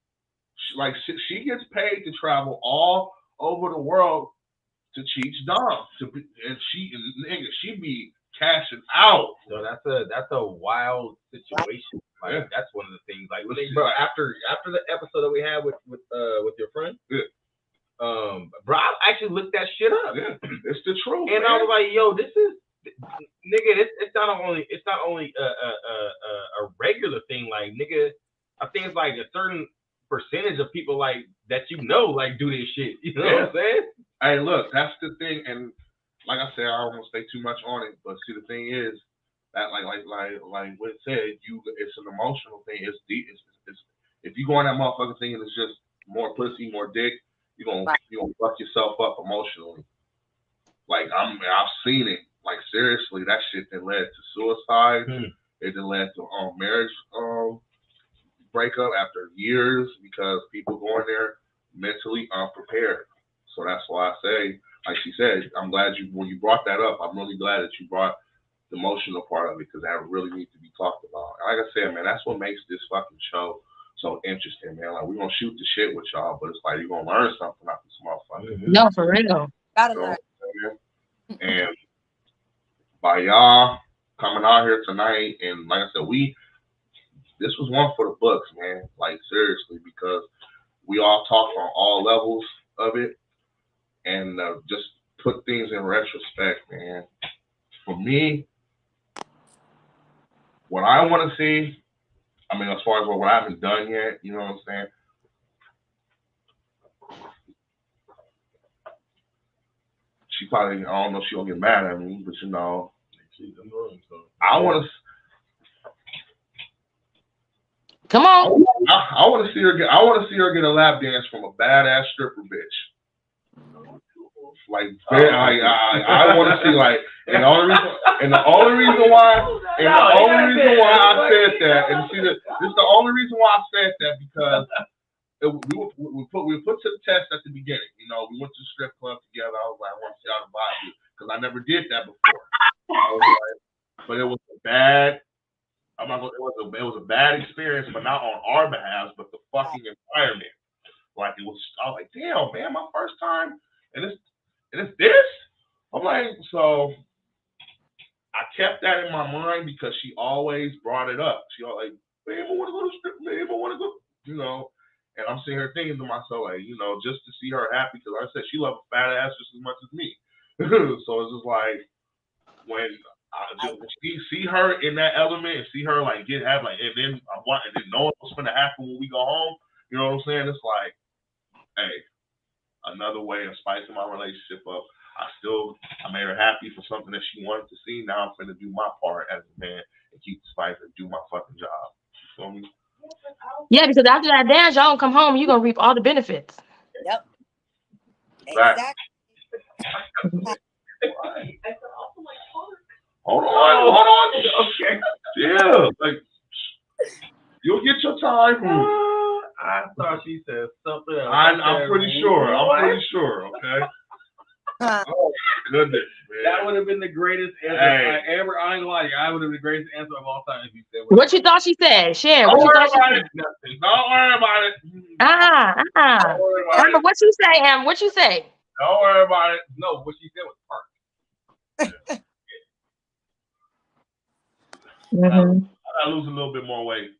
She gets paid to travel all over the world to teach Dom. And she be cashing out. So that's a wild situation. Like that's one of the things. Like bro, after the episode that we had with your friend. Yeah. Bro, I actually looked that shit up. Yeah, it's the truth. And I was like, yo, this is nigga. It's not only a regular thing. Like nigga, I think it's like a certain percentage of people like that like do this shit. You know what I'm saying? Hey, look, that's the thing. And like I said, I don't want to stay too much on it. But see, the thing is that like what it said, it's an emotional thing. It's deep. It's if you go on that motherfucking thing and it's just more pussy, more dick. You're gonna fuck yourself up emotionally. Like I've seen it. Like seriously, that shit that led to suicide. It led to marriage breakup after years because people go in there mentally unprepared. So that's why I say, like she said, I'm glad when you brought that up. I'm really glad that you brought the emotional part of it because that really needs to be talked about. Like I said, man, that's what makes this fucking show so interesting, man. Like we're gonna shoot the shit with y'all, but it's like you're gonna learn something out this motherfucker. No, for real. Gotta You know learn. what I'm saying? And by y'all coming out here tonight, and like I said, this was one for the books, man. Like seriously, because we all talked on all levels of it, and just put things in retrospect, man. For me, what I want to see, I mean, as far as what I haven't done yet, you know what I'm saying? She probably, I don't know if she'll get mad at me, but you know, I want to. Come on. I want to see her get. I want to see her get a lap dance from a badass stripper bitch. Like I want to see like, and the only reason why I said that, and see that this is the only reason why I said that because we put to the test at the beginning. You know, we went to the strip club together. I was like, I want to see how the vibe is because I never did that before. But it was a bad. I'm not gonna. It was a bad experience, but not on our behalf, but the fucking environment. Like it was. I was like, damn, man, my first time, and it's this. I'm like, so I kept that in my mind because she always brought it up. She always like, babe, I want to go to strip, babe, I want to go, you know. And I'm sitting here thinking to myself, like, you know, just to see her happy because like I said she loved a fat ass just as much as me. So it's just like when I see her in that element and see her like and then knowing what's gonna happen when we go home. You know what I'm saying? It's like, hey, another way of spicing my relationship up. I made her happy for something that she wanted to see. Now I'm finna do my part as a man and keep the spice and do my fucking job. You feel me? Yeah, because after that dance, y'all gonna come home, you're gonna reap all the benefits. Yep. Exactly. Hold on. Okay. Yeah, like you'll get your time. I thought she said something else. I'm pretty sure. Okay. Oh goodness, man. That would have been the greatest answer I ever. I ain't gonna lie to you. I would have been the greatest answer of all time if you said what you thought she said. Share. What you thought she said. Don't worry about it. Amber, what you say, Amber? What you say? Don't worry about it. No, what she said was perfect. I gotta lose a little bit more weight,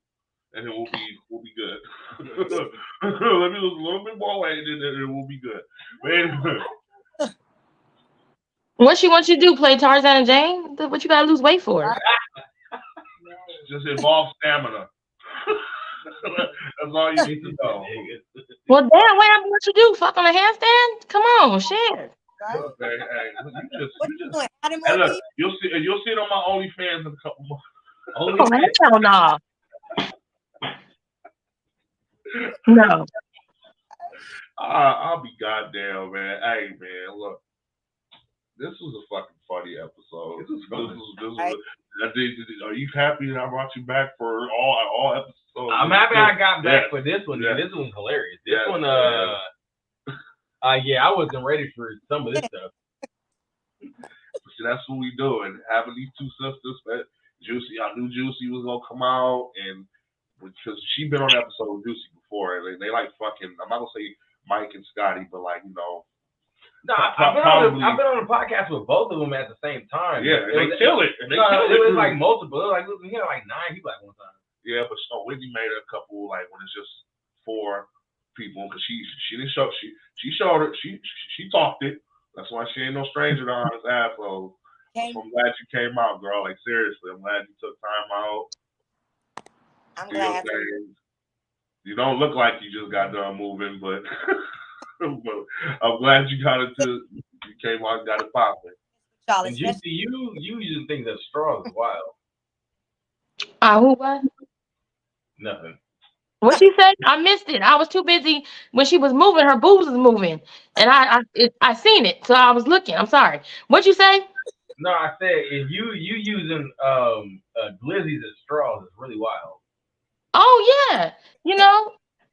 and then we'll be good. Let me lose a little bit more weight, and then we'll be good. Man. What she wants you to do? Play Tarzan and Jane? What you gotta lose weight for? Just involve stamina. That's all you need to know. Well, damn, what you do? Fuck on a handstand? Come on, share. Okay, hey, you just Adam, hey, look, you'll see it on my OnlyFans in a couple months. Oh, hell no. No. I'll be goddamn, man. Hey, man, look. This was a fucking funny episode. Are you happy that I brought you back for all episodes? I'm happy I got back for this one. Yeah. This one's hilarious. This one, I wasn't ready for some of this stuff. See, that's what we doing. Having these two sisters, man. Juicy, I knew Juicy was gonna come out, and because she been on an episode with Juicy before, and they like fucking. I'm not gonna say Mike and Scotty, but like you know. No, I've been on a podcast with both of them at the same time. Yeah, they kill it. It was like multiple. It was like we had like 9 people at one time. Yeah, but Whitney made a couple like when it's just 4 people because she didn't show she showed it she talked it. That's why she ain't no stranger to honest assholes. I'm glad you came out, girl. Like seriously, I'm glad you took time out. I'm glad. You don't look like you just got done moving, but. I'm glad you got it you came out and got it popping. And you using things as strong as wild. Who what? Nothing. What she said? I missed it. I was too busy when she was moving. Her boobs was moving, and I seen it, so I was looking. I'm sorry. What you say? No, I said if you using glizzies as straws is really wild. Oh yeah,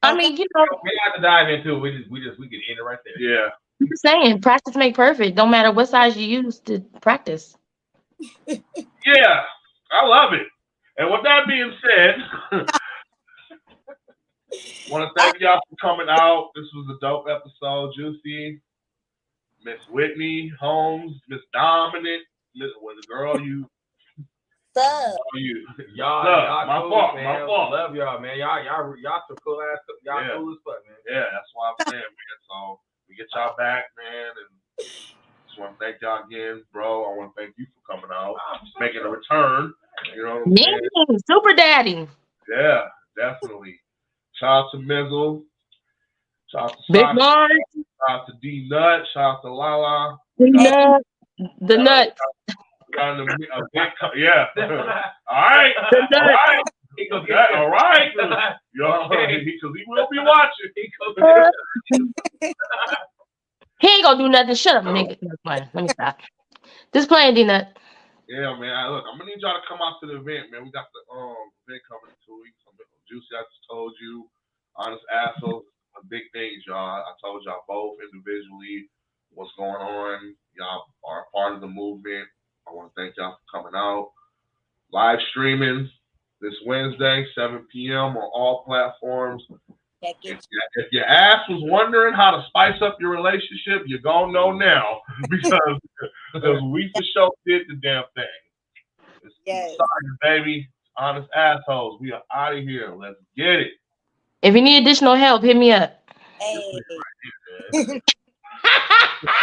I Okay. mean, We don't have to dive into it. We can end it right there. Yeah. I'm just saying, practice make perfect. Don't matter what size you use to practice. Yeah. I love it. And with that being said, want to thank y'all for coming out. This was a dope episode. Juicy, Miss Whitney Holmes, Miss Dominic, Miss the girl you. Sub. Y'all my cool, fault, man. my fault. Love y'all, man. Y'all some cool ass. Y'all Yeah. cool as fuck, man. Yeah, that's what I'm saying, man. So we get y'all back, man, and just want to thank y'all again, bro. I want to thank you for coming out, making a return. You know what I'm saying? Super daddy. Yeah, definitely. Shout out to Mizzle. Shout out to Big Sasha. Mars. Shout out to D Nut. Shout out to Lala. The nuts. Got a big yeah. All right. The All nuts. right. He go Okay, all right. Yo, Okay. because he will be watching. He ain't gonna do nothing. Shut up, nigga. No, let me stop. Just playing, D-Nut. Yeah, man. Look, I'm gonna need y'all to come out to the event, man. We got the event coming in 2 weeks. Juicy, I just told you. Honest assholes, big things, y'all. I told y'all both individually what's going on. Y'all are part of the movement. I want to thank y'all for coming out. Live streaming this Wednesday, 7 p.m. on all platforms. If your ass was wondering how to spice up your relationship, you're gonna know now because we for sure did the damn thing. Yes. Sorry, baby. Honest assholes. We are out of here. Let's get it. If you need additional help, hit me up. Hey.